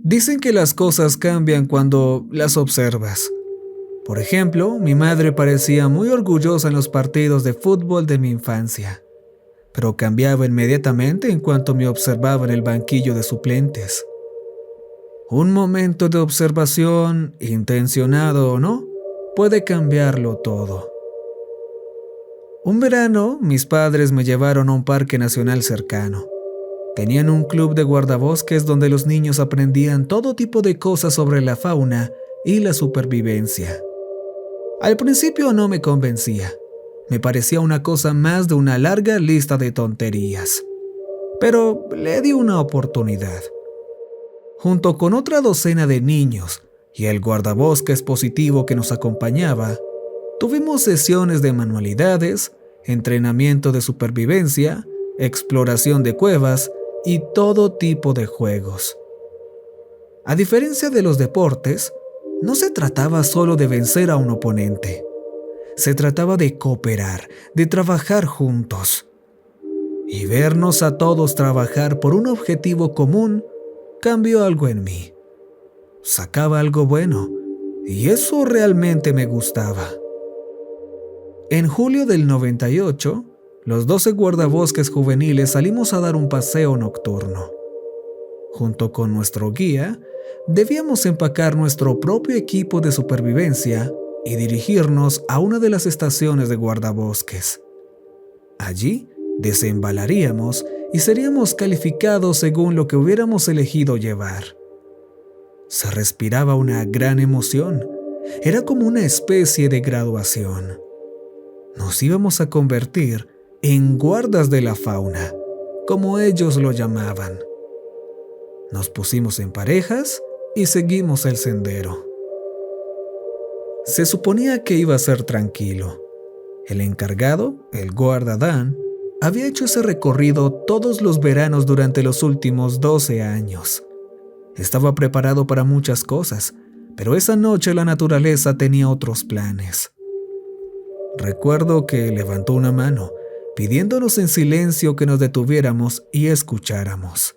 Dicen que las cosas cambian cuando las observas. Por ejemplo, mi madre parecía muy orgullosa en los partidos de fútbol de mi infancia, pero cambiaba inmediatamente en cuanto me observaba en el banquillo de suplentes. Un momento de observación, intencionado o no, puede cambiarlo todo. Un verano, mis padres me llevaron a un parque nacional cercano. Tenían un club de guardabosques donde los niños aprendían todo tipo de cosas sobre la fauna y la supervivencia. Al principio no me convencía. Me parecía una cosa más de una larga lista de tonterías. Pero le di una oportunidad. Junto con otra docena de niños y el guardabosques positivo que nos acompañaba, tuvimos sesiones de manualidades, entrenamiento de supervivencia, exploración de cuevas y todo tipo de juegos. A diferencia de los deportes, no se trataba solo de vencer a un oponente. Se trataba de cooperar, de trabajar juntos. Y vernos a todos trabajar por un objetivo común cambió algo en mí. Sacaba algo bueno, y eso realmente me gustaba. En julio del 98, los 12 guardabosques juveniles salimos a dar un paseo nocturno. Junto con nuestro guía, debíamos empacar nuestro propio equipo de supervivencia y dirigirnos a una de las estaciones de guardabosques. Allí desembalaríamos y seríamos calificados según lo que hubiéramos elegido llevar. Se respiraba una gran emoción. Era como una especie de graduación. Nos íbamos a convertir en guardas de la fauna, como ellos lo llamaban. Nos pusimos en parejas y seguimos el sendero. Se suponía que iba a ser tranquilo. El encargado, el guarda Dan, había hecho ese recorrido todos los veranos durante los últimos 12 años. Estaba preparado para muchas cosas, pero esa noche la naturaleza tenía otros planes. Recuerdo que levantó una mano, pidiéndonos en silencio que nos detuviéramos y escucháramos.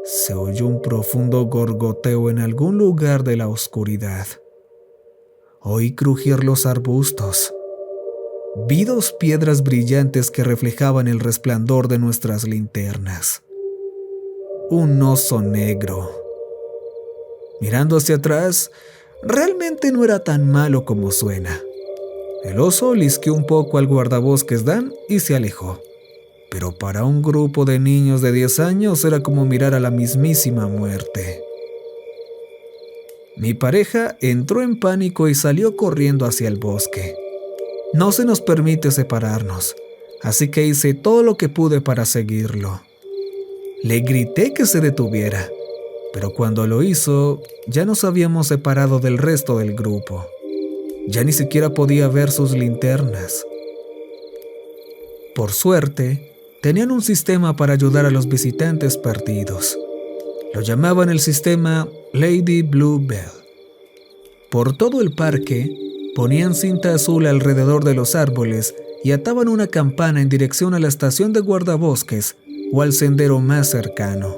Se oyó un profundo gorgoteo en algún lugar de la oscuridad. Oí crujir los arbustos. Vi 2 piedras brillantes que reflejaban el resplandor de nuestras linternas. Un oso negro. Mirando hacia atrás, realmente no era tan malo como suena. El oso lisqueó un poco al guardabosques Dan y se alejó. Pero para un grupo de niños de 10 años era como mirar a la mismísima muerte. Mi pareja entró en pánico y salió corriendo hacia el bosque. No se nos permite separarnos, así que hice todo lo que pude para seguirlo. Le grité que se detuviera, pero cuando lo hizo, ya nos habíamos separado del resto del grupo. Ya ni siquiera podía ver sus linternas. Por suerte, tenían un sistema para ayudar a los visitantes perdidos. Lo llamaban el sistema Lady Bluebell. Por todo el parque, ponían cinta azul alrededor de los árboles y ataban una campana en dirección a la estación de guardabosques o al sendero más cercano.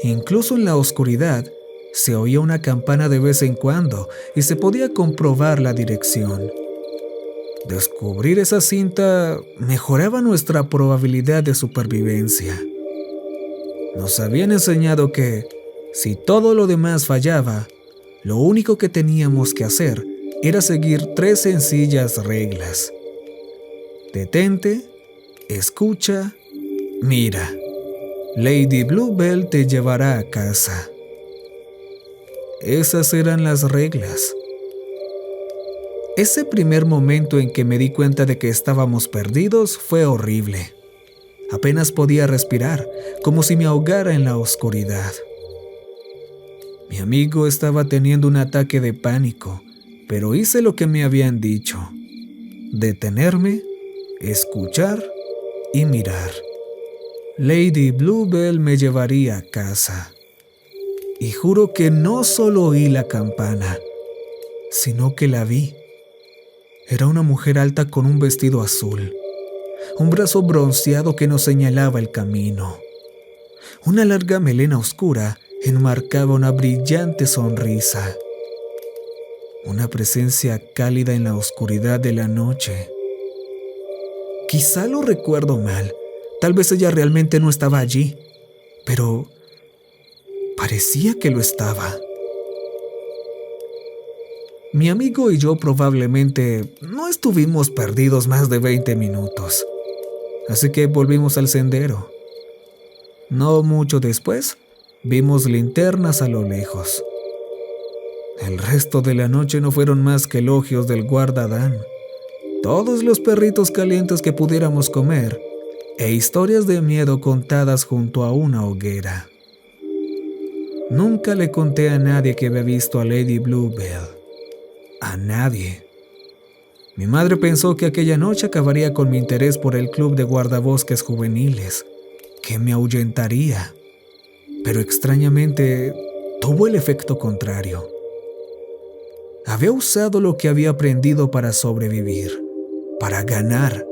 Incluso en la oscuridad, se oía una campana de vez en cuando y se podía comprobar la dirección. Descubrir esa cinta mejoraba nuestra probabilidad de supervivencia. Nos habían enseñado que, si todo lo demás fallaba, lo único que teníamos que hacer era seguir 3 sencillas reglas. Detente, escucha, mira. Lady Bluebell te llevará a casa. Esas eran las reglas. Ese primer momento en que me di cuenta de que estábamos perdidos fue horrible. Apenas podía respirar, como si me ahogara en la oscuridad. Mi amigo estaba teniendo un ataque de pánico, pero hice lo que me habían dicho: detenerme, escuchar y mirar. Lady Bluebell me llevaría a casa. Y juro que no solo oí la campana, sino que la vi. Era una mujer alta con un vestido azul, un brazo bronceado que nos señalaba el camino, una larga melena oscura enmarcaba una brillante sonrisa, una presencia cálida en la oscuridad de la noche. Quizá lo recuerdo mal, tal vez ella realmente no estaba allí, pero parecía que lo estaba. Mi amigo y yo probablemente no estuvimos perdidos más de 20 minutos, así que volvimos al sendero. No mucho después, vimos linternas a lo lejos. El resto de la noche no fueron más que elogios del guarda Dan, todos los perritos calientes que pudiéramos comer e historias de miedo contadas junto a una hoguera. Nunca le conté a nadie que había visto a Lady Bluebell. A nadie. Mi madre pensó que aquella noche acabaría con mi interés por el club de guardabosques juveniles, que me ahuyentaría. Pero extrañamente tuvo el efecto contrario. Había usado lo que había aprendido para sobrevivir, para ganar.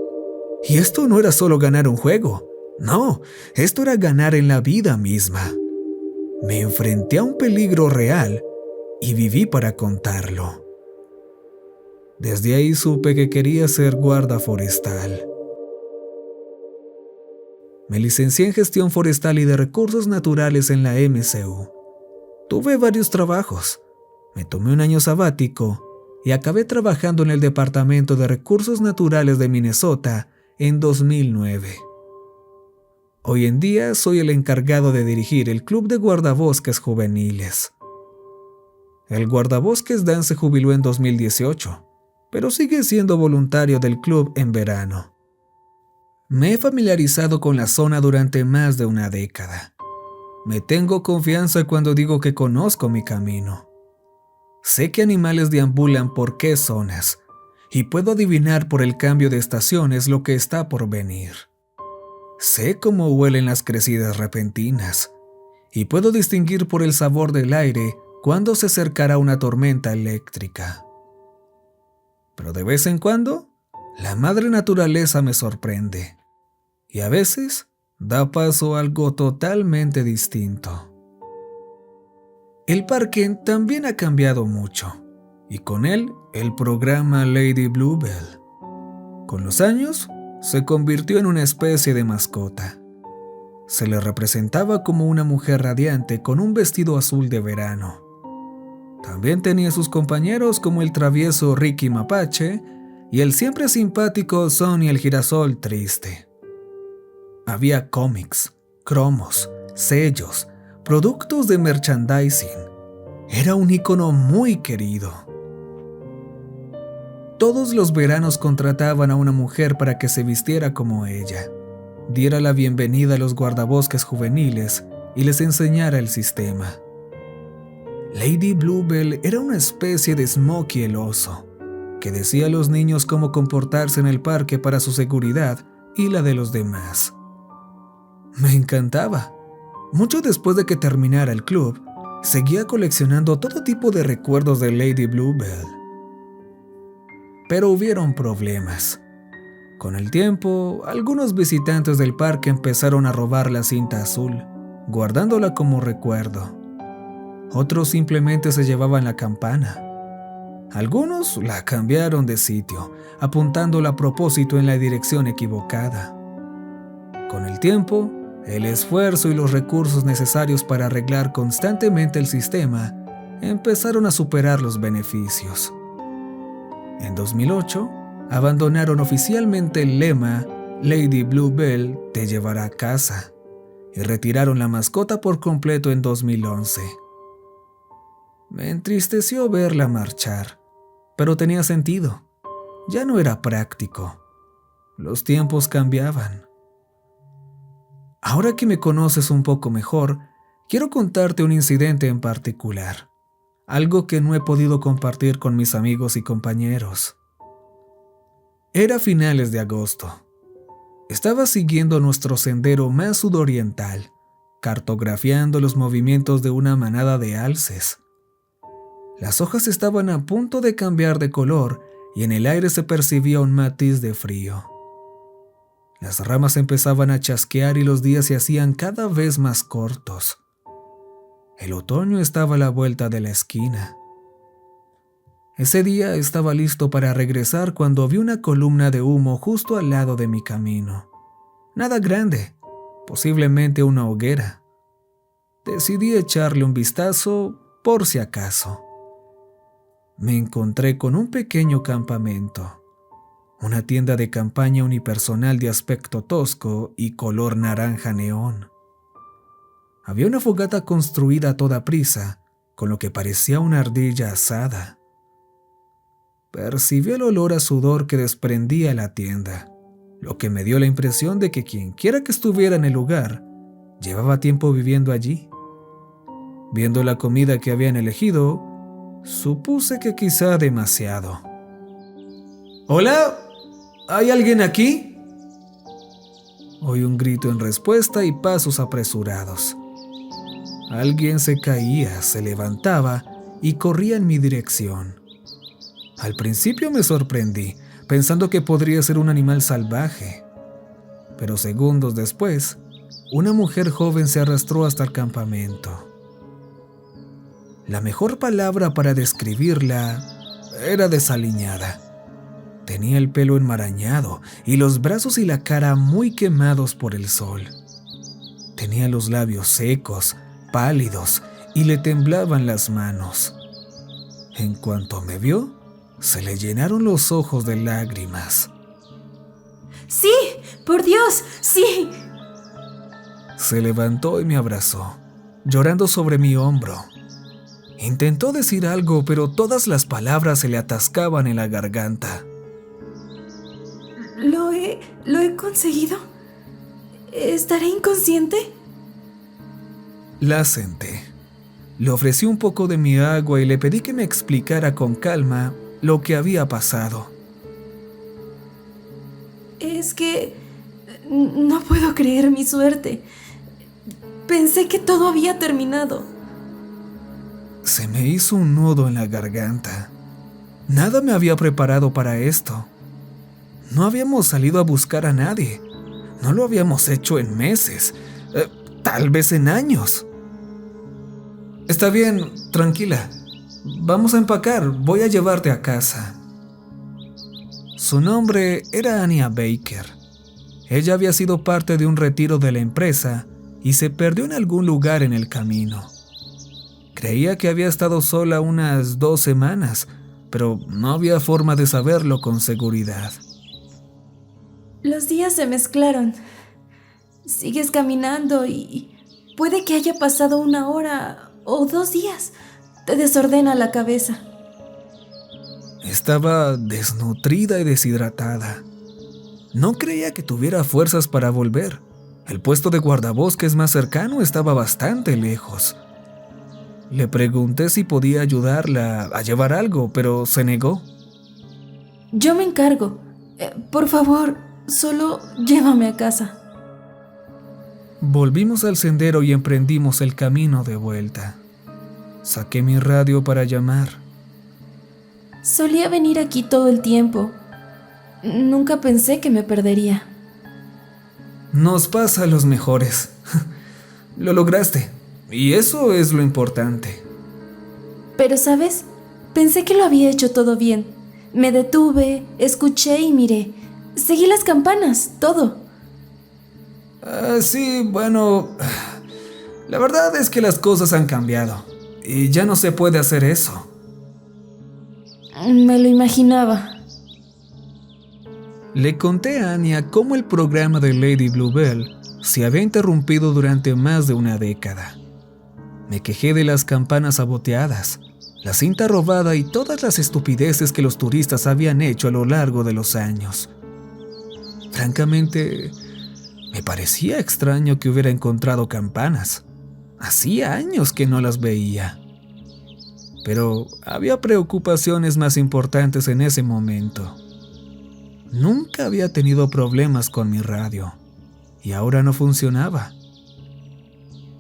Y esto no era solo ganar un juego, no, esto era ganar en la vida misma. Me enfrenté a un peligro real y viví para contarlo. Desde ahí supe que quería ser guarda forestal. Me licencié en gestión forestal y de recursos naturales en la MCU. Tuve varios trabajos. Me tomé un año sabático y acabé trabajando en el Departamento de Recursos Naturales de Minnesota en 2009. Hoy en día soy el encargado de dirigir el Club de Guardabosques Juveniles. El guardabosques Dan se jubiló en 2018, pero sigue siendo voluntario del club en verano. Me he familiarizado con la zona durante más de una década. Me tengo confianza cuando digo que conozco mi camino. Sé qué animales deambulan por qué zonas, y puedo adivinar por el cambio de estaciones lo que está por venir. Sé cómo huelen las crecidas repentinas, y puedo distinguir por el sabor del aire cuándo se acercará una tormenta eléctrica. Pero de vez en cuando, la madre naturaleza me sorprende, y a veces da paso a algo totalmente distinto. El parque también ha cambiado mucho, y con él el programa Lady Bluebell. Con los años, se convirtió en una especie de mascota. Se le representaba como una mujer radiante con un vestido azul de verano. También tenía sus compañeros como el travieso Ricky Mapache y el siempre simpático Sonny el girasol triste. Había cómics, cromos, sellos, productos de merchandising. Era un ícono muy querido. Todos los veranos contrataban a una mujer para que se vistiera como ella, diera la bienvenida a los guardabosques juveniles y les enseñara el sistema. Lady Bluebell era una especie de Smokey el oso, que decía a los niños cómo comportarse en el parque para su seguridad y la de los demás. Me encantaba. Mucho después de que terminara el club, seguía coleccionando todo tipo de recuerdos de Lady Bluebell. Pero hubieron problemas. Con el tiempo, algunos visitantes del parque empezaron a robar la cinta azul, guardándola como recuerdo. Otros simplemente se llevaban la campana. Algunos la cambiaron de sitio, apuntándola a propósito en la dirección equivocada. Con el tiempo, el esfuerzo y los recursos necesarios para arreglar constantemente el sistema empezaron a superar los beneficios. En 2008, abandonaron oficialmente el lema Lady Bluebell te llevará a casa y retiraron la mascota por completo en 2011. Me entristeció verla marchar, pero tenía sentido. Ya no era práctico. Los tiempos cambiaban. Ahora que me conoces un poco mejor, quiero contarte un incidente en particular, algo que no he podido compartir con mis amigos y compañeros. Era finales de agosto. Estaba siguiendo nuestro sendero más sudoriental, cartografiando los movimientos de una manada de alces. Las hojas estaban a punto de cambiar de color y en el aire se percibía un matiz de frío. Las ramas empezaban a chasquear y los días se hacían cada vez más cortos. El otoño estaba a la vuelta de la esquina. Ese día estaba listo para regresar cuando vi una columna de humo justo al lado de mi camino. Nada grande, posiblemente una hoguera. Decidí echarle un vistazo por si acaso. Me encontré con un pequeño campamento, una tienda de campaña unipersonal de aspecto tosco y color naranja neón. Había una fogata construida a toda prisa, con lo que parecía una ardilla asada. Percibí el olor a sudor que desprendía la tienda, lo que me dio la impresión de que quienquiera que estuviera en el lugar llevaba tiempo viviendo allí. Viendo la comida que habían elegido, supuse que quizá demasiado. «¿Hola? ¿Hay alguien aquí?». Oí un grito en respuesta y pasos apresurados. Alguien se caía, se levantaba y corría en mi dirección. Al principio me sorprendí, pensando que podría ser un animal salvaje. Pero segundos después, una mujer joven se arrastró hasta el campamento. La mejor palabra para describirla era desaliñada. Tenía el pelo enmarañado y los brazos y la cara muy quemados por el sol. Tenía los labios secos, pálidos, y le temblaban las manos. En cuanto me vio, se le llenaron los ojos de lágrimas. ¡Sí! ¡Por Dios! ¡Sí! Se levantó y me abrazó, llorando sobre mi hombro. Intentó decir algo, pero todas las palabras se le atascaban en la garganta. ¿Lo he conseguido? ¿Estaré inconsciente? La senté. Le ofrecí un poco de mi agua y le pedí que me explicara con calma lo que había pasado. Es que no puedo creer mi suerte. Pensé que todo había terminado. Se me hizo un nudo en la garganta. Nada me había preparado para esto. No habíamos salido a buscar a nadie. No lo habíamos hecho en meses, tal vez en años. Está bien, tranquila. Vamos a empacar, voy a llevarte a casa. Su nombre era Anya Baker. Ella había sido parte de un retiro de la empresa y se perdió en algún lugar en el camino. Creía que había estado sola unas 2 semanas, pero no había forma de saberlo con seguridad. Los días se mezclaron. Sigues caminando y puede que haya pasado 1 hora o 2 días. Te desordena la cabeza. Estaba desnutrida y deshidratada. No creía que tuviera fuerzas para volver. El puesto de guardabosques más cercano estaba bastante lejos. Le pregunté si podía ayudarla a llevar algo, pero se negó. Yo me encargo. Por favor, solo llévame a casa. Volvimos al sendero y emprendimos el camino de vuelta. Saqué mi radio para llamar. Solía venir aquí todo el tiempo. Nunca pensé que me perdería. Nos pasa a los mejores. Lo lograste, y eso es lo importante. Pero, ¿sabes? Pensé que lo había hecho todo bien. Me detuve, escuché y miré. Seguí las campanas, todo. Sí, bueno, la verdad es que las cosas han cambiado, y ya no se puede hacer eso. Me lo imaginaba. Le conté a Anya cómo el programa de Lady Bluebell se había interrumpido durante más de 1 década. Me quejé de las campanas saboteadas, la cinta robada y todas las estupideces que los turistas habían hecho a lo largo de los años. Francamente, me parecía extraño que hubiera encontrado campanas. Hacía años que no las veía. Pero había preocupaciones más importantes en ese momento. Nunca había tenido problemas con mi radio, y ahora no funcionaba.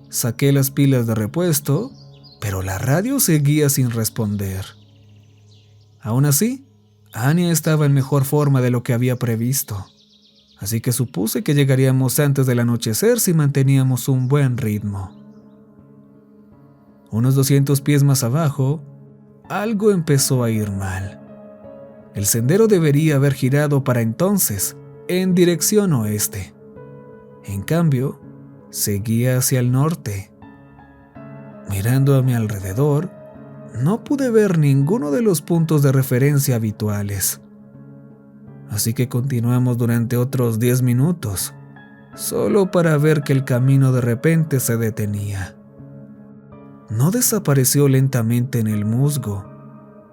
Saqué las pilas de repuesto, pero la radio seguía sin responder. Aún así, Anya estaba en mejor forma de lo que había previsto, así que supuse que llegaríamos antes del anochecer si manteníamos un buen ritmo. Unos 200 pies más abajo, algo empezó a ir mal. El sendero debería haber girado para entonces en dirección oeste. En cambio, seguía hacia el norte. Mirando a mi alrededor, no pude ver ninguno de los puntos de referencia habituales. Así que continuamos durante otros 10 minutos, solo para ver que el camino de repente se detenía. No desapareció lentamente en el musgo,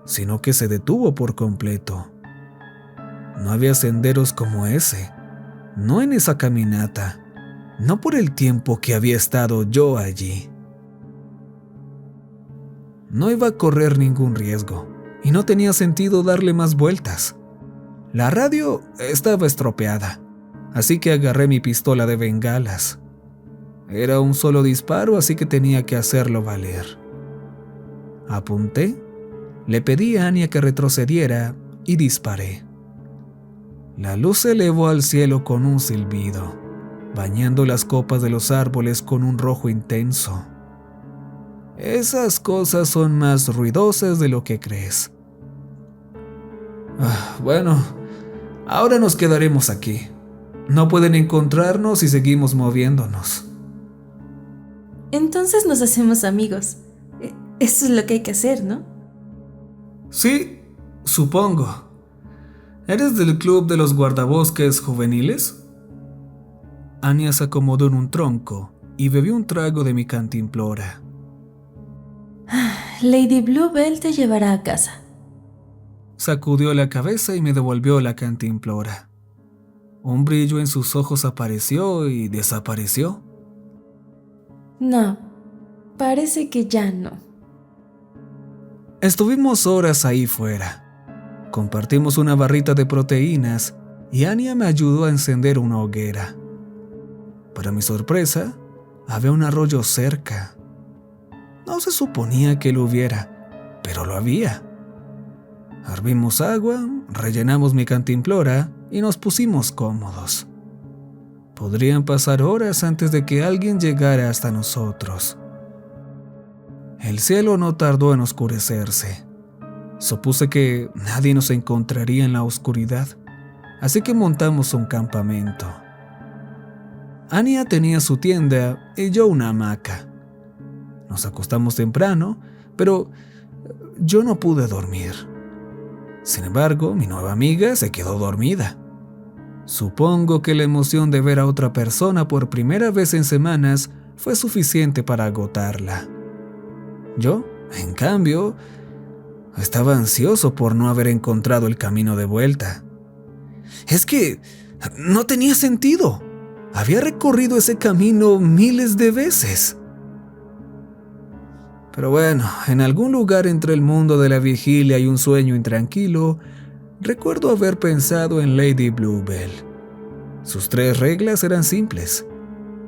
sino que se detuvo por completo. No había senderos como ese, no en esa caminata, no por el tiempo que había estado yo allí. No iba a correr ningún riesgo, y no tenía sentido darle más vueltas. La radio estaba estropeada, así que agarré mi pistola de bengalas. Era un solo disparo, así que tenía que hacerlo valer. Apunté, le pedí a Anya que retrocediera y disparé. La luz se elevó al cielo con un silbido, bañando las copas de los árboles con un rojo intenso. Esas cosas son más ruidosas de lo que crees. Bueno, ahora nos quedaremos aquí. No pueden encontrarnos si seguimos moviéndonos. Entonces nos hacemos amigos. Eso es lo que hay que hacer, ¿no? Sí, supongo. ¿Eres del club de los guardabosques juveniles? Anya se acomodó en un tronco y bebió un trago de mi cantimplora. Lady Bluebell te llevará a casa. Sacudió la cabeza y me devolvió la cantimplora. Un brillo en sus ojos apareció y desapareció. No, parece que ya no. Estuvimos horas ahí fuera. Compartimos una barrita de proteínas y Anya me ayudó a encender una hoguera. Para mi sorpresa, había un arroyo cerca. No se suponía que lo hubiera, pero lo había. Hervimos agua, rellenamos mi cantimplora y nos pusimos cómodos. Podrían pasar horas antes de que alguien llegara hasta nosotros. El cielo no tardó en oscurecerse. Supuse que nadie nos encontraría en la oscuridad, así que montamos un campamento. Anya tenía su tienda y yo una hamaca. Nos acostamos temprano, pero yo no pude dormir. Sin embargo, mi nueva amiga se quedó dormida. Supongo que la emoción de ver a otra persona por primera vez en semanas fue suficiente para agotarla. Yo, en cambio, estaba ansioso por no haber encontrado el camino de vuelta. Es que no tenía sentido. Había recorrido ese camino miles de veces. Pero bueno, en algún lugar entre el mundo de la vigilia y un sueño intranquilo, recuerdo haber pensado en Lady Bluebell. Sus 3 reglas eran simples: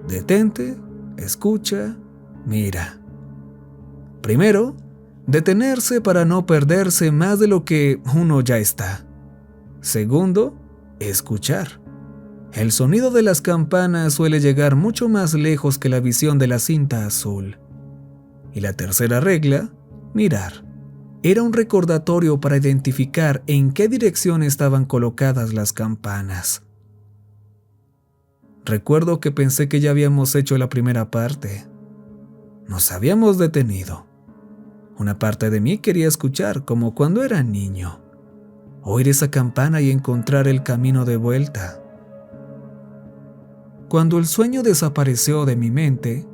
detente, escucha, mira. Primero, detenerse para no perderse más de lo que uno ya está. Segundo, escuchar. El sonido de las campanas suele llegar mucho más lejos que la visión de la cinta azul. Y la tercera regla, mirar. Era un recordatorio para identificar en qué dirección estaban colocadas las campanas. Recuerdo que pensé que ya habíamos hecho la primera parte. Nos habíamos detenido. Una parte de mí quería escuchar como cuando era niño. Oír esa campana y encontrar el camino de vuelta. Cuando el sueño desapareció de mi mente,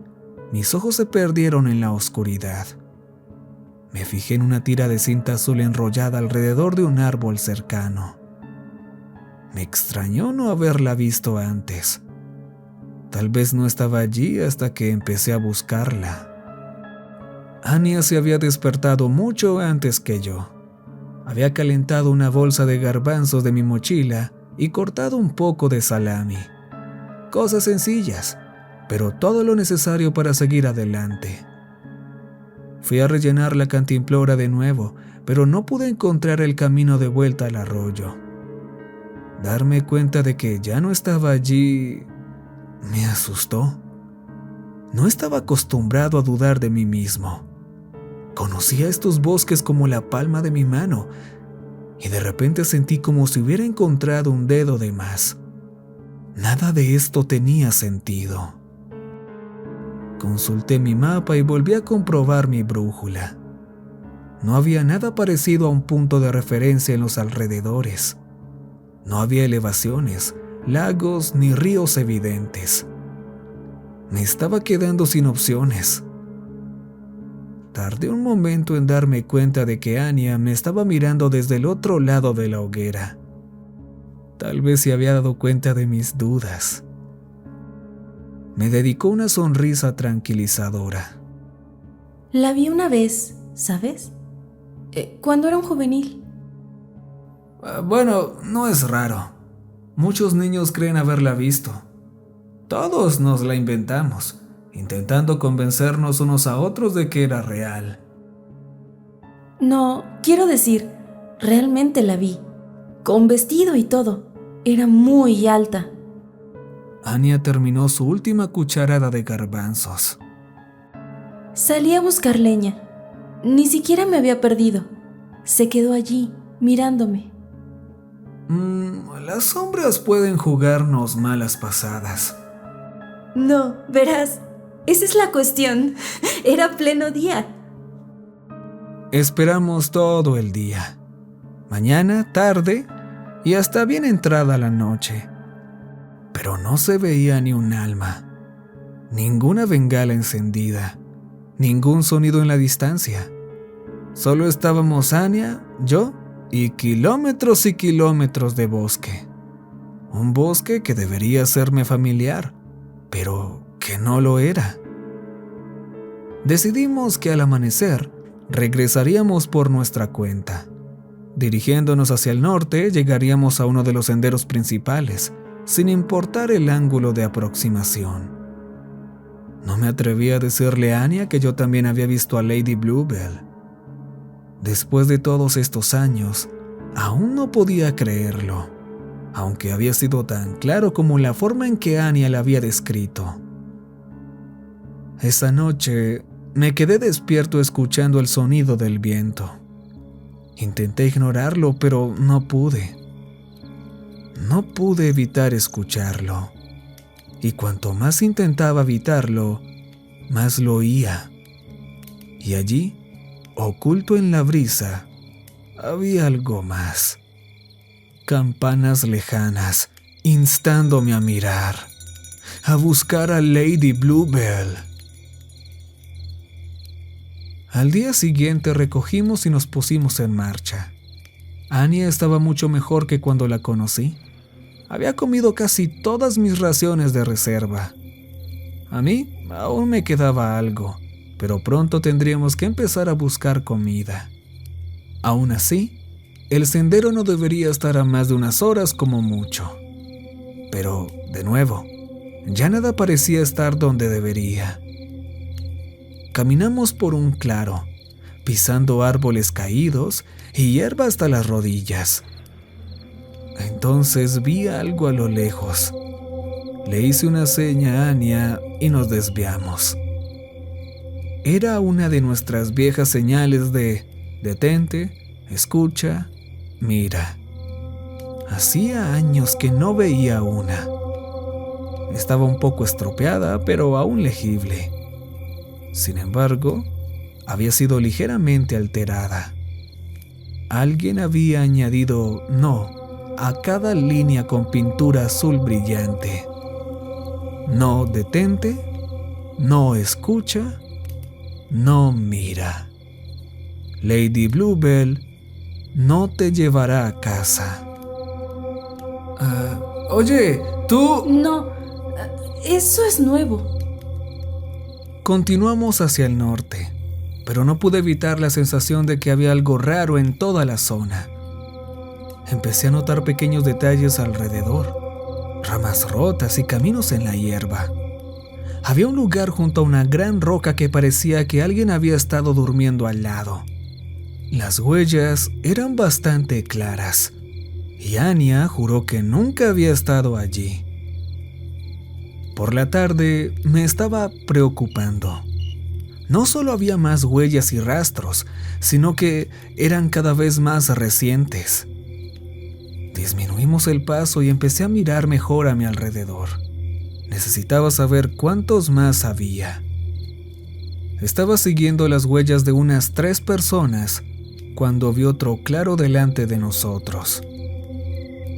mis ojos se perdieron en la oscuridad. Me fijé en una tira de cinta azul enrollada alrededor de un árbol cercano. Me extrañó no haberla visto antes. Tal vez no estaba allí hasta que empecé a buscarla. Anya se había despertado mucho antes que yo. Había calentado una bolsa de garbanzos de mi mochila y cortado un poco de salami. Cosas sencillas, pero todo lo necesario para seguir adelante. Fui a rellenar la cantimplora de nuevo, pero no pude encontrar el camino de vuelta al arroyo. Darme cuenta de que ya no estaba allí me asustó. No estaba acostumbrado a dudar de mí mismo, Conocía estos bosques como la palma de mi mano y de repente sentí como si hubiera encontrado un dedo de más. Nada de esto tenía sentido. Consulté mi mapa y volví a comprobar mi brújula. No había nada parecido a un punto de referencia en los alrededores. No había elevaciones, lagos ni ríos evidentes. Me estaba quedando sin opciones. Tardé un momento en darme cuenta de que Anya me estaba mirando desde el otro lado de la hoguera. Tal vez se había dado cuenta de mis dudas. Me dedicó una sonrisa tranquilizadora. La vi una vez, ¿sabes? Cuando era un juvenil. Bueno, no es raro. Muchos niños creen haberla visto. Todos nos la inventamos, intentando convencernos unos a otros de que era real. No, quiero decir, realmente la vi. Con vestido y todo. Era muy alta. Anya terminó su última cucharada de garbanzos. Salí a buscar leña. Ni siquiera me había perdido. Se quedó allí, mirándome. Las sombras pueden jugarnos malas pasadas. No, verás, esa es la cuestión. Era pleno día. Esperamos todo el día. Mañana, tarde y hasta bien entrada la noche. Pero no se veía ni un alma, ninguna bengala encendida, ningún sonido en la distancia. Solo estábamos Anya, yo y kilómetros de bosque. Un bosque que debería serme familiar, pero que no lo era. Decidimos que al amanecer regresaríamos por nuestra cuenta. Dirigiéndonos hacia el norte, llegaríamos a uno de los senderos principales, sin importar el ángulo de aproximación. No me atreví a decirle a Anya que yo también había visto a Lady Bluebell. Después de todos estos años, aún no podía creerlo, aunque había sido tan claro como la forma en que Anya la había descrito. Esa noche me quedé despierto escuchando el sonido del viento. Intenté ignorarlo, pero no pude. No pude evitar escucharlo. Y cuanto más intentaba evitarlo, más lo oía. Y allí, oculto en la brisa, había algo más. Campanas lejanas, instándome a mirar, a buscar a Lady Bluebell. Al día siguiente recogimos y nos pusimos en marcha. Anya estaba mucho mejor que cuando la conocí. Había comido casi todas mis raciones de reserva. A mí aún me quedaba algo, pero pronto tendríamos que empezar a buscar comida. Aún así, el sendero no debería estar a más de unas horas como mucho. Pero, de nuevo, ya nada parecía estar donde debería. Caminamos por un claro, pisando árboles caídos y hierba hasta las rodillas. Entonces vi algo a lo lejos. Le hice una seña a Anya y nos desviamos. Era una de nuestras viejas señales de detente, escucha, mira. Hacía años que no veía una. Estaba un poco estropeada, pero aún legible. Sin embargo, había sido ligeramente alterada. Alguien había añadido no a cada línea con pintura azul brillante. No detente, no escucha, no mira. Lady Bluebell no te llevará a casa. Oye, tú... No, eso es nuevo. Continuamos hacia el norte, pero no pude evitar la sensación de que había algo raro en toda la zona. Empecé a notar pequeños detalles alrededor, ramas rotas y caminos en la hierba. Había un lugar junto a una gran roca que parecía que alguien había estado durmiendo al lado. Las huellas eran bastante claras, y Anya juró que nunca había estado allí. Por la tarde me estaba preocupando. No solo había más huellas y rastros, sino que eran cada vez más recientes. Disminuimos el paso y empecé a mirar mejor a mi alrededor. Necesitaba saber cuántos más había. Estaba siguiendo las huellas de unas 3 personas cuando vi otro claro delante de nosotros.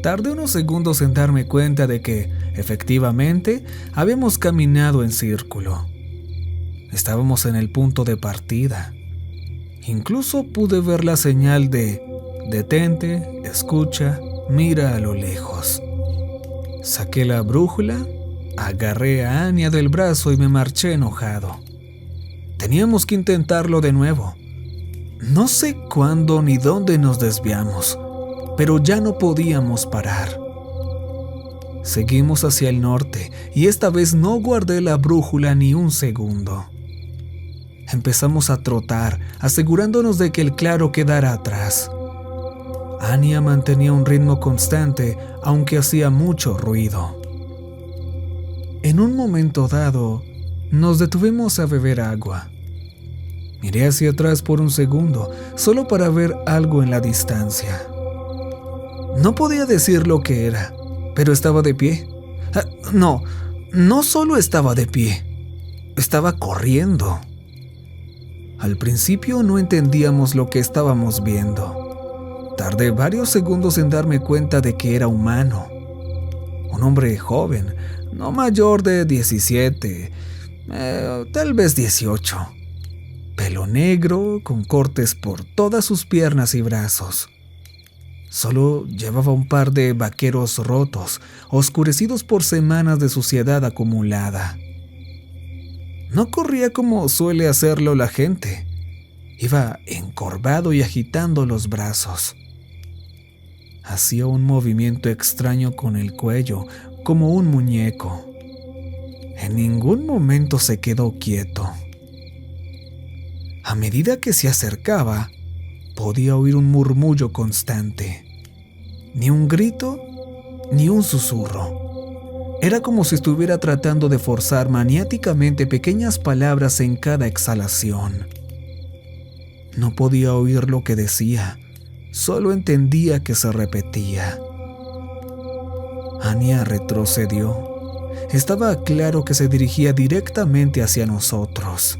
Tardé unos segundos en darme cuenta de que, efectivamente, habíamos caminado en círculo. Estábamos en el punto de partida. Incluso pude ver la señal de detente, escucha, mira a lo lejos. Saqué la brújula, agarré a Anya del brazo y me marché enojado. Teníamos que intentarlo de nuevo. No sé cuándo ni dónde nos desviamos, pero ya no podíamos parar. Seguimos hacia el norte y esta vez no guardé la brújula ni un segundo. Empezamos a trotar, asegurándonos de que el claro quedara atrás. Anya mantenía un ritmo constante, aunque hacía mucho ruido. En un momento dado, nos detuvimos a beber agua. Miré hacia atrás por un segundo, solo para ver algo en la distancia. No podía decir lo que era, pero estaba de pie. No solo estaba de pie, estaba corriendo. Al principio no entendíamos lo que estábamos viendo. Tardé varios segundos en darme cuenta de que era humano. Un hombre joven, no mayor de 17, tal vez 18. Pelo negro, con cortes por todas sus piernas y brazos. Solo llevaba un par de vaqueros rotos, oscurecidos por semanas de suciedad acumulada. No corría como suele hacerlo la gente. Iba encorvado y agitando los brazos. Hacía un movimiento extraño con el cuello, como un muñeco. En ningún momento se quedó quieto. A medida que se acercaba, podía oír un murmullo constante. Ni un grito, ni un susurro. Era como si estuviera tratando de forzar maniáticamente pequeñas palabras en cada exhalación. No podía oír lo que decía, solo entendía que se repetía. Anya retrocedió. Estaba claro que se dirigía directamente hacia nosotros.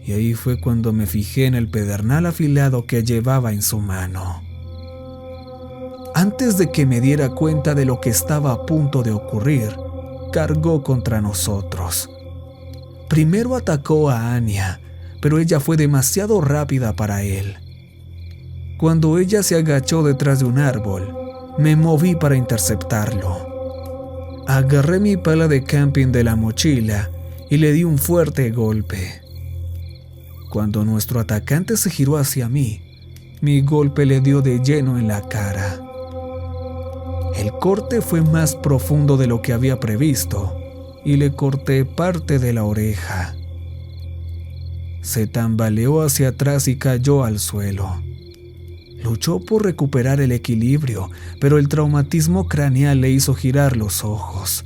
Y ahí fue cuando me fijé en el pedernal afilado que llevaba en su mano. Antes de que me diera cuenta de lo que estaba a punto de ocurrir, cargó contra nosotros. Primero atacó a Anya, pero ella fue demasiado rápida para él. Cuando ella se agachó detrás de un árbol, me moví para interceptarlo. Agarré mi pala de camping de la mochila y le di un fuerte golpe. Cuando nuestro atacante se giró hacia mí, mi golpe le dio de lleno en la cara. El corte fue más profundo de lo que había previsto y le corté parte de la oreja. Se tambaleó hacia atrás y cayó al suelo. Luchó por recuperar el equilibrio, pero el traumatismo craneal le hizo girar los ojos.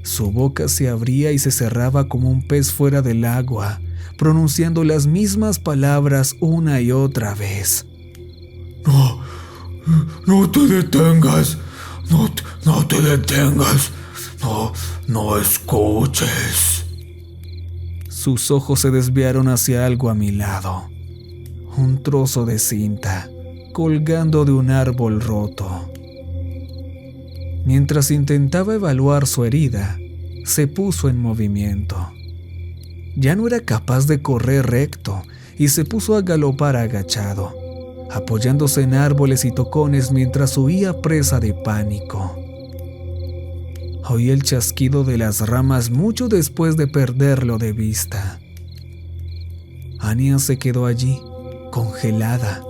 Su boca se abría y se cerraba como un pez fuera del agua, pronunciando las mismas palabras una y otra vez. No te detengas, no te detengas, no escuches. Sus ojos se desviaron hacia algo a mi lado. Un trozo de cinta, colgando de un árbol roto. Mientras intentaba evaluar su herida, se puso en movimiento. Ya no era capaz de correr recto y se puso a galopar agachado, apoyándose en árboles y tocones mientras huía presa de pánico. Oí el chasquido de las ramas mucho después de perderlo de vista. Anya se quedó allí, congelada.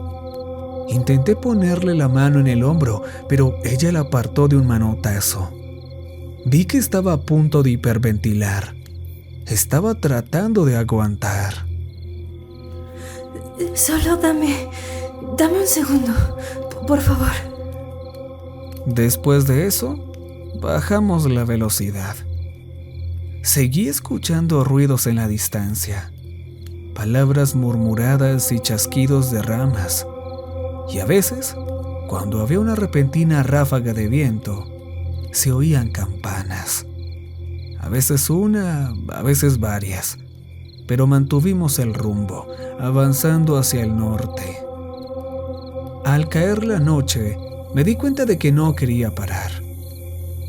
Intenté ponerle la mano en el hombro, pero ella la apartó de un manotazo. Vi que estaba a punto de hiperventilar. Estaba tratando de aguantar. Solo dame un segundo, por favor. Después de eso, bajamos la velocidad. Seguí escuchando ruidos en la distancia, palabras murmuradas y chasquidos de ramas, y a veces, cuando había una repentina ráfaga de viento, se oían campanas. A veces una, a veces varias, pero mantuvimos el rumbo, avanzando hacia el norte. Al caer la noche, me di cuenta de que no quería parar.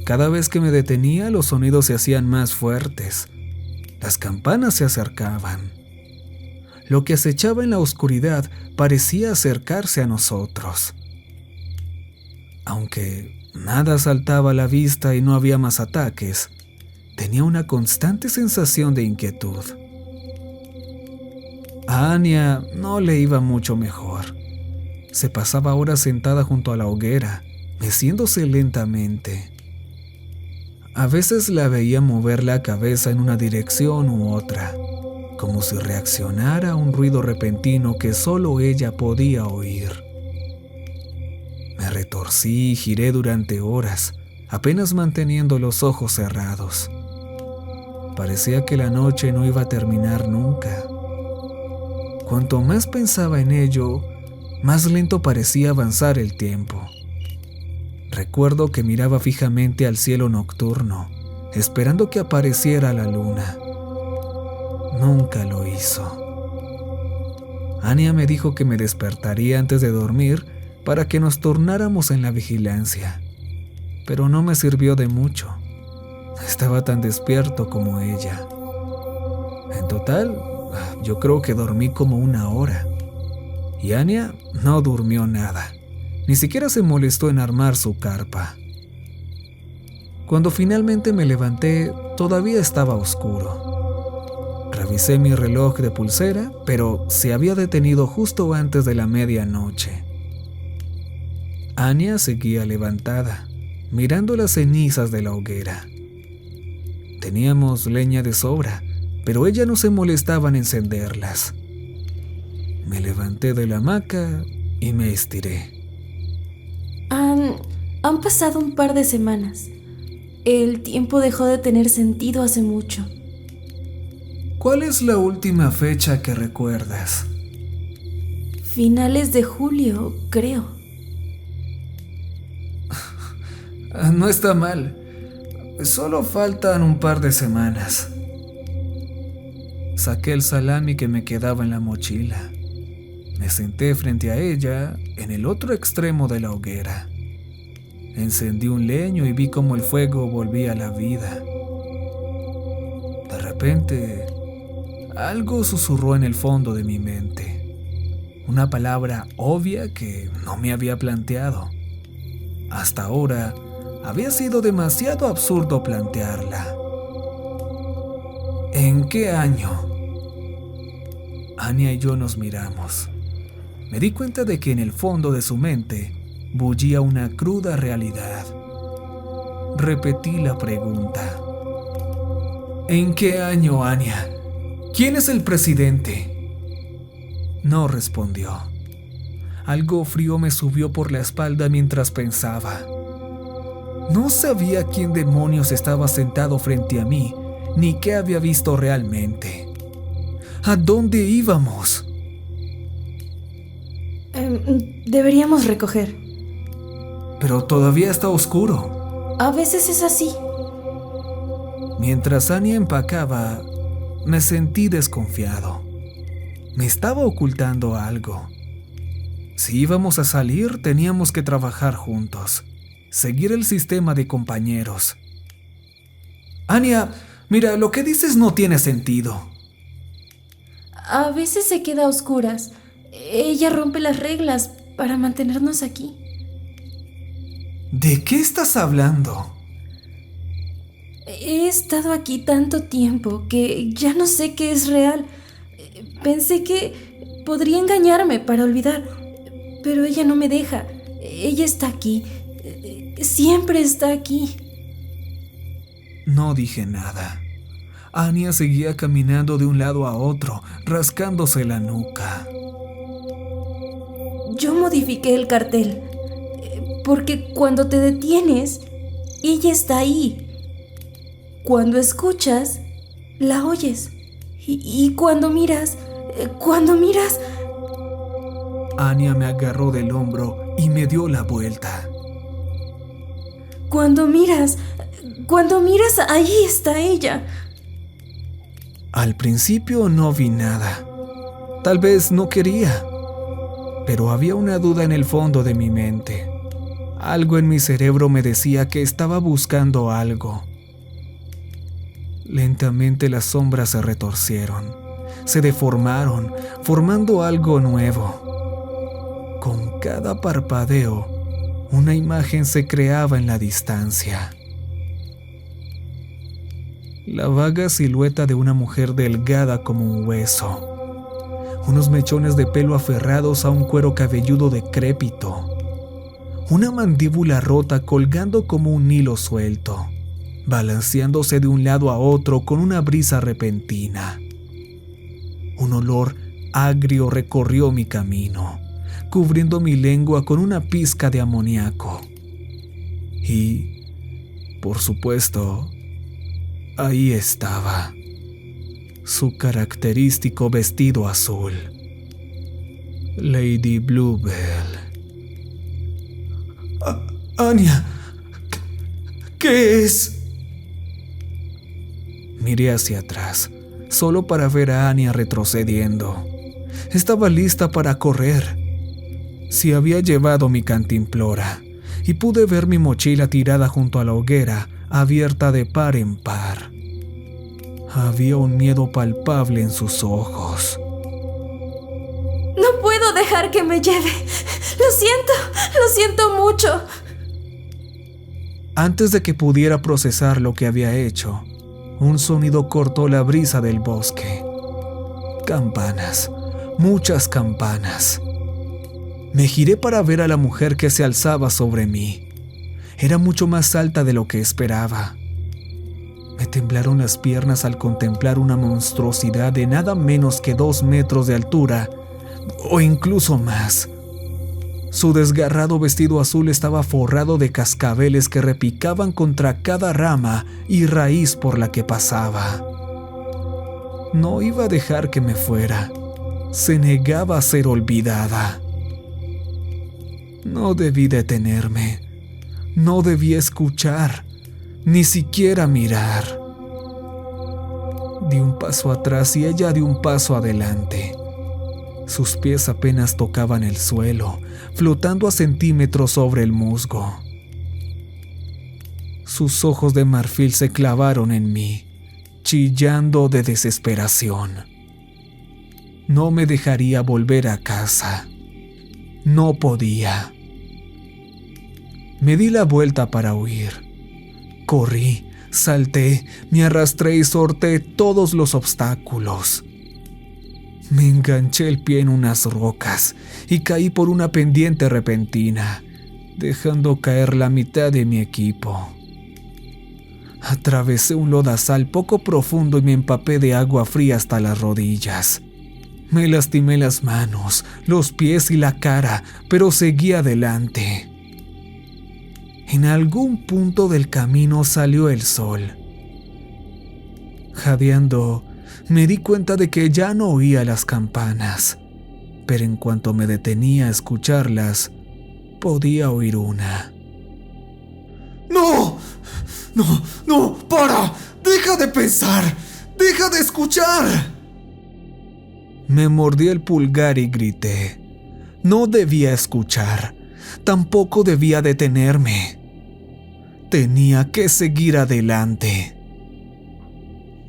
Cada vez que me detenía, los sonidos se hacían más fuertes. Las campanas se acercaban. Lo que acechaba en la oscuridad parecía acercarse a nosotros. Aunque nada saltaba a la vista y no había más ataques, tenía una constante sensación de inquietud. A Anya no le iba mucho mejor. Se pasaba horas sentada junto a la hoguera, meciéndose lentamente. A veces la veía mover la cabeza en una dirección u otra, como si reaccionara a un ruido repentino que solo ella podía oír. Me retorcí y giré durante horas, apenas manteniendo los ojos cerrados. Parecía que la noche no iba a terminar nunca. Cuanto más pensaba en ello, más lento parecía avanzar el tiempo. Recuerdo que miraba fijamente al cielo nocturno, esperando que apareciera la luna. Nunca lo hizo. Anya me dijo que me despertaría antes de dormir para que nos turnáramos en la vigilancia, pero no me sirvió de mucho. Estaba tan despierto como ella. En total, yo creo que dormí como 1 hora. Y Anya no durmió nada. Ni siquiera se molestó en armar su carpa. Cuando finalmente me levanté, todavía estaba oscuro. Revisé mi reloj de pulsera, pero se había detenido justo antes de la medianoche. Anya seguía levantada, mirando las cenizas de la hoguera. Teníamos leña de sobra, pero ella no se molestaba en encenderlas. Me levanté de la hamaca y me estiré. Han pasado un par de semanas. El tiempo dejó de tener sentido hace mucho. ¿Cuál es la última fecha que recuerdas? Finales de julio, creo. No está mal. Solo faltan un par de semanas. Saqué el salami que me quedaba en la mochila. Me senté frente a ella, en el otro extremo de la hoguera. Encendí un leño y vi cómo el fuego volvía a la vida. De repente, algo susurró en el fondo de mi mente. Una palabra obvia que no me había planteado. Hasta ahora, había sido demasiado absurdo plantearla. ¿En qué año? Anya y yo nos miramos. Me di cuenta de que en el fondo de su mente bullía una cruda realidad. Repetí la pregunta. ¿En qué año, Anya? ¿Quién es el presidente? No respondió. Algo frío me subió por la espalda mientras pensaba. No sabía quién demonios estaba sentado frente a mí, ni qué había visto realmente. ¿A dónde íbamos? Deberíamos recoger. Pero todavía está oscuro. A veces es así. Mientras Anya empacaba, me sentí desconfiado. Me estaba ocultando algo. Si íbamos a salir, teníamos que trabajar juntos, seguir el sistema de compañeros. Anya, mira, lo que dices no tiene sentido. A veces se queda a oscuras. Ella rompe las reglas para mantenernos aquí. ¿De qué estás hablando? He estado aquí tanto tiempo que ya no sé qué es real. Pensé que podría engañarme para olvidar, pero ella no me deja. Ella está aquí. Siempre está aquí. No dije nada. Anya seguía caminando de un lado a otro, rascándose la nuca. Yo modifiqué el cartel, porque cuando te detienes, ella está ahí. Cuando escuchas, la oyes. Y cuando miras... Anya me agarró del hombro y me dio la vuelta. Cuando miras, ahí está ella. Al principio no vi nada. Tal vez no quería. Pero había una duda en el fondo de mi mente. Algo en mi cerebro me decía que estaba buscando algo. Lentamente las sombras se retorcieron, se deformaron, formando algo nuevo. Con cada parpadeo, una imagen se creaba en la distancia. La vaga silueta de una mujer delgada como un hueso. Unos mechones de pelo aferrados a un cuero cabelludo decrépito. Una mandíbula rota colgando como un hilo suelto, balanceándose de un lado a otro con una brisa repentina. Un olor agrio recorrió mi camino, cubriendo mi lengua con una pizca de amoníaco. Y, por supuesto, ahí estaba, su característico vestido azul. Lady Bluebell. Anya, ¿qué es? Miré hacia atrás, solo para ver a Anya retrocediendo. Estaba lista para correr. Si había llevado mi cantimplora, y pude ver mi mochila tirada junto a la hoguera, abierta de par en par. Había un miedo palpable en sus ojos. No puedo dejar que me lleve. Lo siento mucho. Antes de que pudiera procesar lo que había hecho, un sonido cortó la brisa del bosque. Campanas, muchas campanas. Me giré para ver a la mujer que se alzaba sobre mí. Era mucho más alta de lo que esperaba. Me temblaron las piernas al contemplar una monstruosidad de nada menos que 2 metros de altura, o incluso más. Su desgarrado vestido azul estaba forrado de cascabeles que repicaban contra cada rama y raíz por la que pasaba. No iba a dejar que me fuera. Se negaba a ser olvidada. No debí detenerme. No debí escuchar, ni siquiera mirar. Di un paso atrás y ella dio un paso adelante. Sus pies apenas tocaban el suelo, flotando a centímetros sobre el musgo. Sus ojos de marfil se clavaron en mí, chillando de desesperación. No me dejaría volver a casa. No podía. Me di la vuelta para huir. Corrí, salté, me arrastré y sorteé todos los obstáculos. Me enganché el pie en unas rocas y caí por una pendiente repentina, dejando caer la mitad de mi equipo. Atravesé un lodazal poco profundo y me empapé de agua fría hasta las rodillas. Me lastimé las manos, los pies y la cara, pero seguí adelante. En algún punto del camino salió el sol. Jadeando, me di cuenta de que ya no oía las campanas, pero en cuanto me detenía a escucharlas, podía oír una. ¡No! ¡No! ¡No! ¡Para! ¡Deja de pensar! ¡Deja de escuchar! Me mordí el pulgar y grité. No debía escuchar. Tampoco debía detenerme. Tenía que seguir adelante.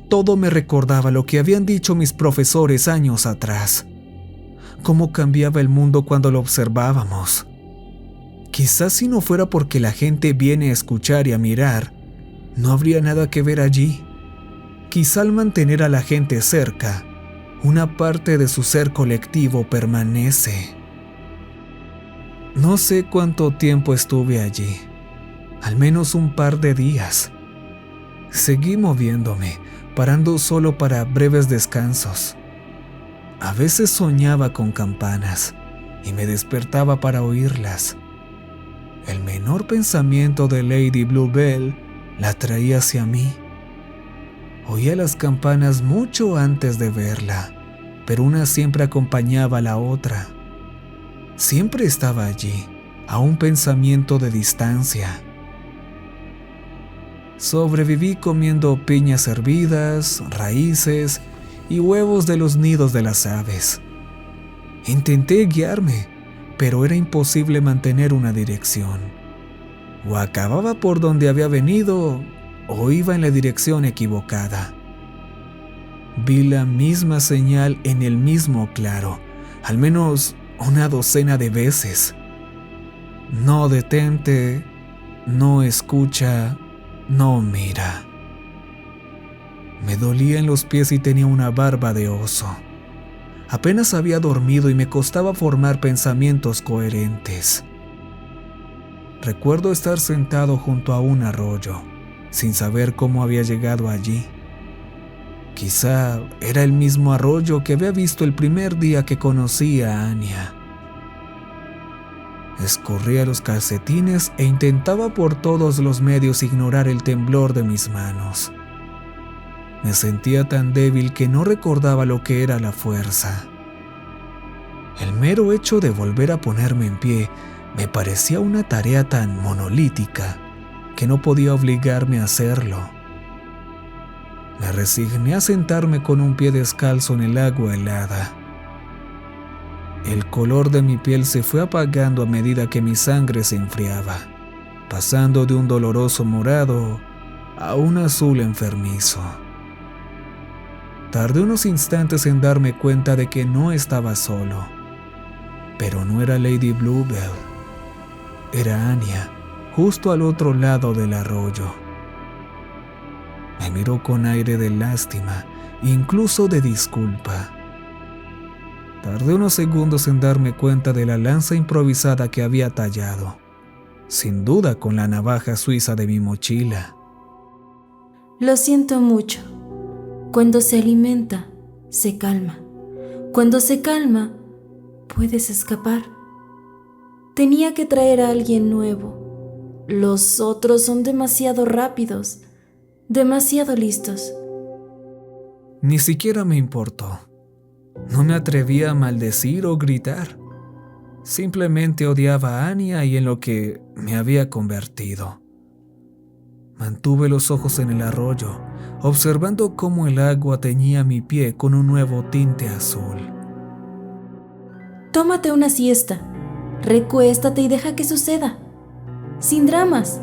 Todo me recordaba lo que habían dicho mis profesores años atrás. Cómo cambiaba el mundo cuando lo observábamos. Quizás si no fuera porque la gente viene a escuchar y a mirar, no habría nada que ver allí. Quizá al mantener a la gente cerca, una parte de su ser colectivo permanece. No sé cuánto tiempo estuve allí, al menos un par de días. Seguí moviéndome, parando solo para breves descansos. A veces soñaba con campanas y me despertaba para oírlas. El menor pensamiento de Lady Bluebell la traía hacia mí. Oía las campanas mucho antes de verla, pero una siempre acompañaba a la otra. Siempre estaba allí, a un pensamiento de distancia. Sobreviví comiendo piñas hervidas, raíces y huevos de los nidos de las aves. Intenté guiarme, pero era imposible mantener una dirección. O acababa por donde había venido, o iba en la dirección equivocada. Vi la misma señal en el mismo claro, al menos una docena de veces. No detente, no escucha, no mira. Me dolían los pies y tenía una barba de oso. Apenas había dormido y me costaba formar pensamientos coherentes. Recuerdo estar sentado junto a un arroyo, sin saber cómo había llegado allí. Quizá era el mismo arroyo que había visto el primer día que conocí a Anya. Escurría los calcetines e intentaba por todos los medios ignorar el temblor de mis manos. Me sentía tan débil que no recordaba lo que era la fuerza. El mero hecho de volver a ponerme en pie me parecía una tarea tan monolítica que no podía obligarme a hacerlo. Me resigné a sentarme con un pie descalzo en el agua helada. El color de mi piel se fue apagando a medida que mi sangre se enfriaba, pasando de un doloroso morado a un azul enfermizo. Tardé unos instantes en darme cuenta de que no estaba solo, pero no era Lady Bluebell. Era Anya, justo al otro lado del arroyo. Me miró con aire de lástima, incluso de disculpa. Tardé unos segundos en darme cuenta de la lanza improvisada que había tallado, sin duda con la navaja suiza de mi mochila. Lo siento mucho. Cuando se alimenta, se calma. Cuando se calma, puedes escapar. Tenía que traer a alguien nuevo. Los otros son demasiado rápidos, demasiado listos. Ni siquiera me importó. No me atrevía a maldecir o gritar. Simplemente odiaba a Anya y en lo que me había convertido. Mantuve los ojos en el arroyo, observando cómo el agua teñía mi pie con un nuevo tinte azul. Tómate una siesta. Recuéstate y deja que suceda. Sin dramas.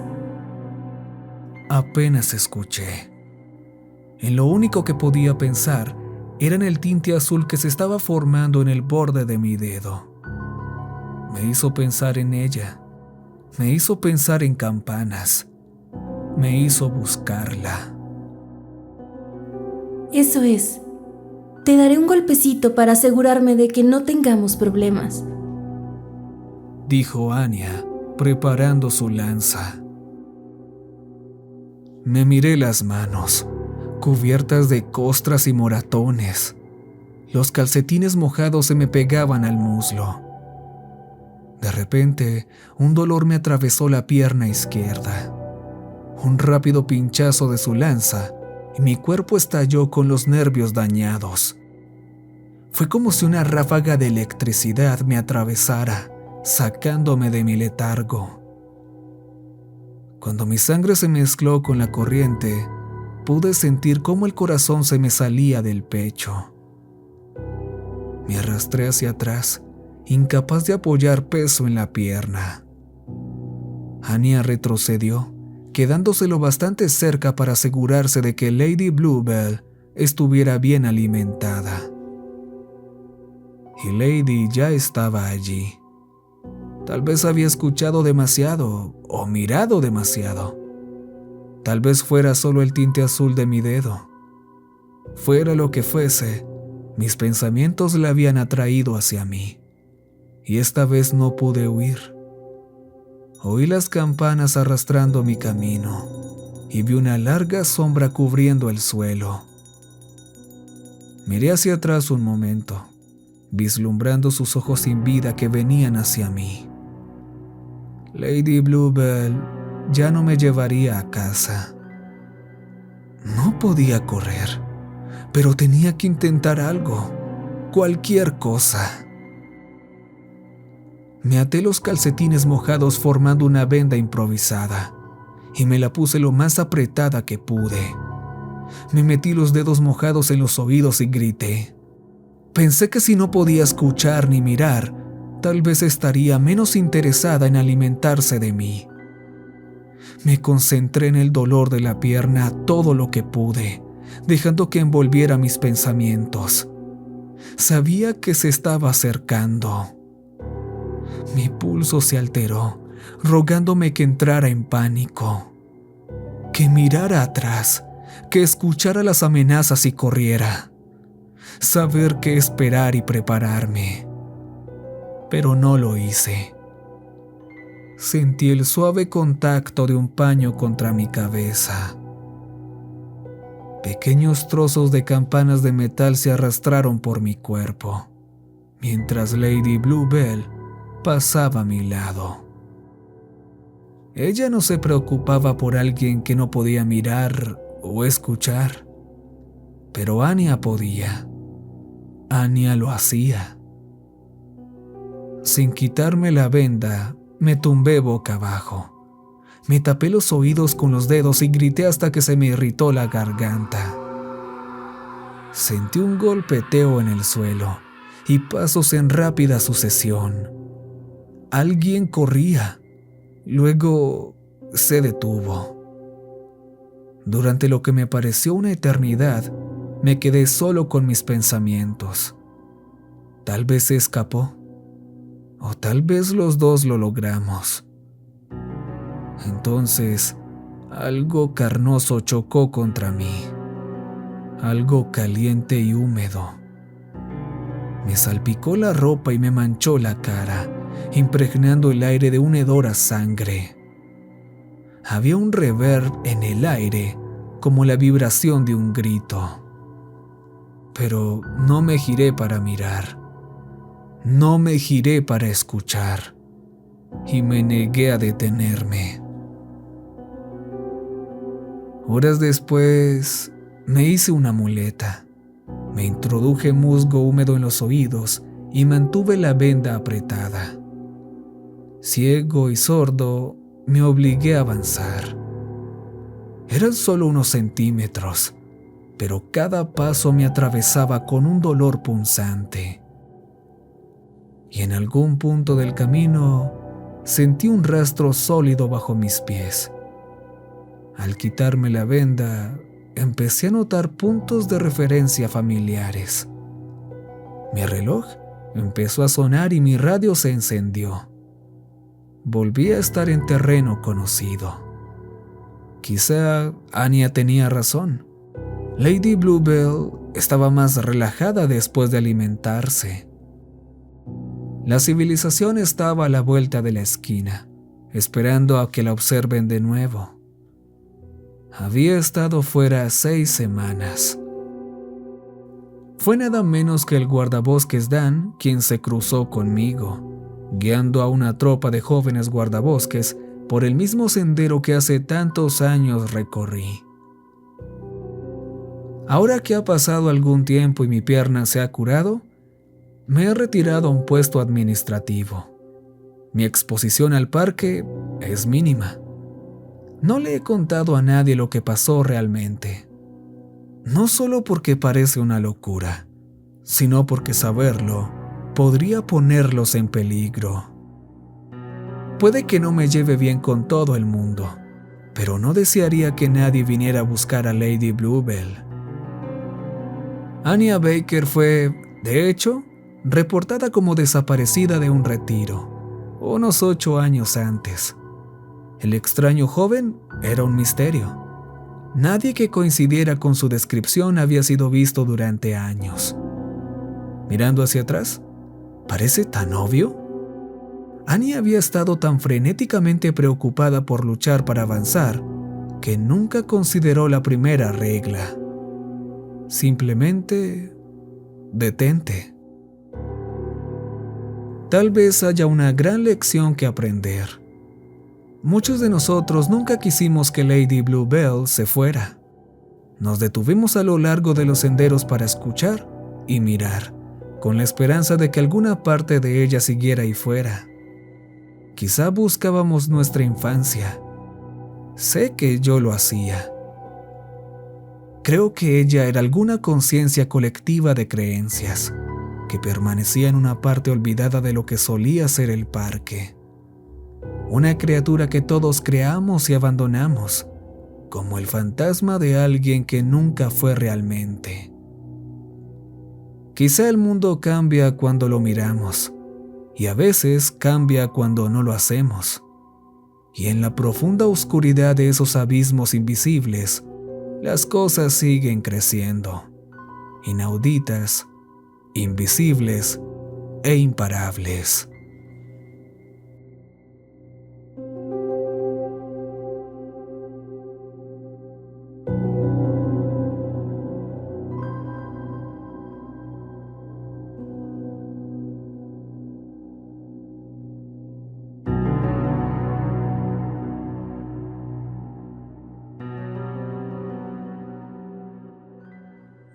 Apenas escuché. En lo único que podía pensar era en el tinte azul que se estaba formando en el borde de mi dedo. Me hizo pensar en ella. Me hizo pensar en campanas. Me hizo buscarla. Eso es. Te daré un golpecito para asegurarme de que no tengamos problemas, dijo Anya, preparando su lanza. Me miré las manos, cubiertas de costras y moratones. Los calcetines mojados se me pegaban al muslo. De repente, un dolor me atravesó la pierna izquierda. Un rápido pinchazo de su lanza y mi cuerpo estalló con los nervios dañados. Fue como si una ráfaga de electricidad me atravesara, sacándome de mi letargo. Cuando mi sangre se mezcló con la corriente, pude sentir cómo el corazón se me salía del pecho. Me arrastré hacia atrás, incapaz de apoyar peso en la pierna. Anya retrocedió, quedándose lo bastante cerca para asegurarse de que Lady Bluebell estuviera bien alimentada. Y Lady ya estaba allí. Tal vez había escuchado demasiado o mirado demasiado. Tal vez fuera solo el tinte azul de mi dedo. Fuera lo que fuese, mis pensamientos la habían atraído hacia mí. Y esta vez no pude huir. Oí las campanas arrastrando mi camino y vi una larga sombra cubriendo el suelo. Miré hacia atrás un momento, vislumbrando sus ojos sin vida que venían hacia mí. Lady Bluebell ya no me llevaría a casa. No podía correr, pero tenía que intentar algo, cualquier cosa. Me até los calcetines mojados formando una venda improvisada y me la puse lo más apretada que pude. Me metí los dedos mojados en los oídos y grité. Pensé que si no podía escuchar ni mirar, tal vez estaría menos interesada en alimentarse de mí. Me concentré en el dolor de la pierna todo lo que pude, dejando que envolviera mis pensamientos. Sabía que se estaba acercando. Mi pulso se alteró, rogándome que entrara en pánico, que mirara atrás, que escuchara las amenazas y corriera. Saber qué esperar y prepararme. Pero no lo hice. Sentí el suave contacto de un paño contra mi cabeza. Pequeños trozos de campanas de metal se arrastraron por mi cuerpo, mientras Lady Bluebell pasaba a mi lado. Ella no se preocupaba por alguien que no podía mirar o escuchar, pero Anya podía. Anya lo hacía. Sin quitarme la venda, me tumbé boca abajo. Me tapé los oídos con los dedos y grité hasta que se me irritó la garganta. Sentí un golpeteo en el suelo y pasos en rápida sucesión. Alguien corría. Luego se detuvo. Durante lo que me pareció una eternidad, me quedé solo con mis pensamientos. Tal vez se escapó, o tal vez los dos lo logramos. Entonces, algo carnoso chocó contra mí, algo caliente y húmedo. Me salpicó la ropa y me manchó la cara, impregnando el aire de un hedor a sangre. Había un reverb en el aire, como la vibración de un grito. Pero no me giré para mirar. No me giré para escuchar. Y me negué a detenerme. Horas después, me hice una muleta. Me introduje musgo húmedo en los oídos y mantuve la venda apretada. Ciego y sordo, me obligué a avanzar. Eran solo unos centímetros, pero cada paso me atravesaba con un dolor punzante. Y en algún punto del camino, sentí un rastro sólido bajo mis pies. Al quitarme la venda, empecé a notar puntos de referencia familiares. Mi reloj empezó a sonar y mi radio se encendió. Volví a estar en terreno conocido. Quizá Anya tenía razón. Lady Bluebell estaba más relajada después de alimentarse. La civilización estaba a la vuelta de la esquina, esperando a que la observen de nuevo. Había estado fuera 6 semanas. Fue nada menos que el guardabosques Dan quien se cruzó conmigo, guiando a una tropa de jóvenes guardabosques por el mismo sendero que hace tantos años recorrí. Ahora que ha pasado algún tiempo y mi pierna se ha curado, me he retirado a un puesto administrativo. Mi exposición al parque es mínima. No le he contado a nadie lo que pasó realmente. No solo porque parece una locura, sino porque saberlo podría ponerlos en peligro. Puede que no me lleve bien con todo el mundo, pero no desearía que nadie viniera a buscar a Lady Bluebell. Anya Baker fue, de hecho, reportada como desaparecida de un retiro, unos 8 años antes. El extraño joven era un misterio. Nadie que coincidiera con su descripción había sido visto durante años. Mirando hacia atrás, ¿parece tan obvio? Anya había estado tan frenéticamente preocupada por luchar para avanzar que nunca consideró la primera regla. Simplemente, detente. Tal vez haya una gran lección que aprender. Muchos de nosotros nunca quisimos que Lady Bluebell se fuera. Nos detuvimos a lo largo de los senderos para escuchar y mirar, con la esperanza de que alguna parte de ella siguiera ahí fuera. Quizá buscábamos nuestra infancia. Sé que yo lo hacía. Creo que ella era alguna conciencia colectiva de creencias, que permanecía en una parte olvidada de lo que solía ser el parque. Una criatura que todos creamos y abandonamos, como el fantasma de alguien que nunca fue realmente. Quizá el mundo cambia cuando lo miramos, y a veces cambia cuando no lo hacemos. Y en la profunda oscuridad de esos abismos invisibles, las cosas siguen creciendo, inauditas, invisibles e imparables.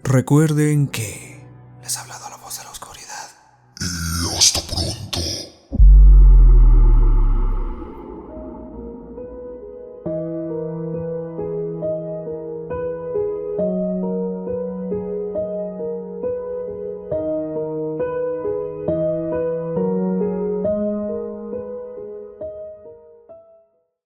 Recuerden que les ha hablado